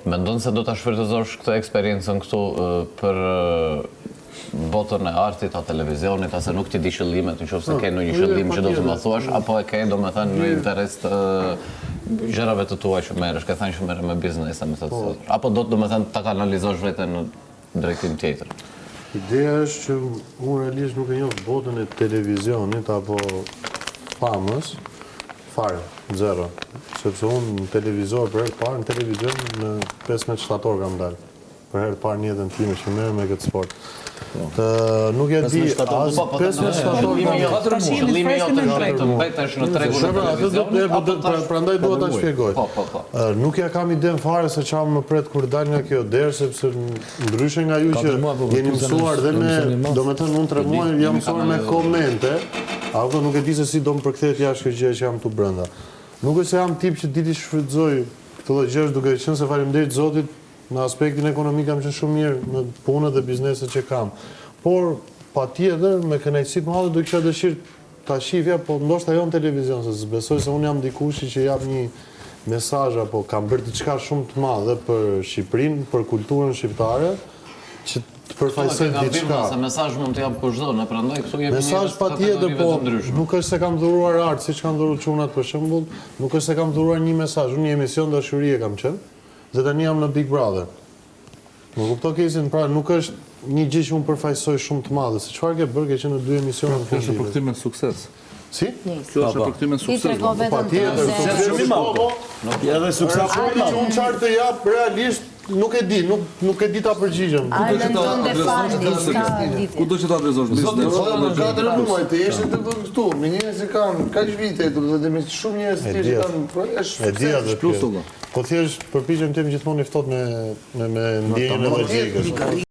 Mendon se do ta shfrytëzosh këtë eksperiencën këtu për botën e artit, a televizionit, ase nuk ti di qëllimet, nëse ke ndonjë qëllim që do të më thuash, apo e ke domethënë në interes të gjërave të tua që merresh, ke thënë që merr me biznese, me të tillë. Apo do të domethënë ta kanalizosh veten në drejtim tjetër. Ideja është që unë realisht nuk e njoh botën e televizionit apo famës fare, zero. Sepse unë në televizor për herë të parë, në televizion në 15 shtator kam dalë. Për herë të parë në jetën time që merrem me këtë sport. Nuk e di, as 15 shtator qëllimi jo të drejtë të mbetesh në tregun e televizionit. Prandaj duhet ta shpjegoj. Nuk ja kam iden fare se çfarë më pret kur dal nga kjo derë, sepse ndryshe nga ju që jeni mësuar dhe me, domethënë unë 3 muaj jam mësuar me komente, apo nuk e di se si do më përkthehet jashtë kjo gjë që jam këtu brenda. Nuk është se jam tip që diti shfrytëzoj këtë lloj gjësh duke qenë se faleminderit Zotit në aspektin ekonomik kam qenë shumë mirë në punët dhe bizneset që kam. Por patjetër me kënaqësi të madhe do kisha dëshirë ta shifja, po ndoshta jo në televizion, se besoj se unë jam dikush që jap një mesazh apo kam bërë diçka shumë të madhe për Shqipërinë, për kulturën shqiptare, që të përfaqësoj diçka. Se mesazh mund të jap kushdo, ne prandaj këtu jemi mesazh patjetër, po nuk është se kam dhuruar art, siç kanë dhuruar çunat për shembull, nuk është se kam dhuruar një mesazh, unë një emision dashurie kam qenë. Dhe tani jam në Big Brother. Më kupto kesin, pra nuk është një gjë që unë përfaqësoj shumë të madhe. Se çfarë ke bërë, ke qenë në 2 emisione të Kjo është përkthim me sukses. Si? Kjo është përkthim me sukses. Patjetër, sukses shumë i madh. Edhe sukses shumë i madh. Unë çfarë të jap realisht nuk e di, nuk e di ta përgjigjem. Kudo që ta adresosh biznes. Në 4 muaj të jesh të këtu, me njerëz që kanë kaq vite, do të themi shumë njerëz të tjerë kanë e di atë plus. Po thjesht përpiqem të jem gjithmonë i ftohtë me ndjenjën e logjikës.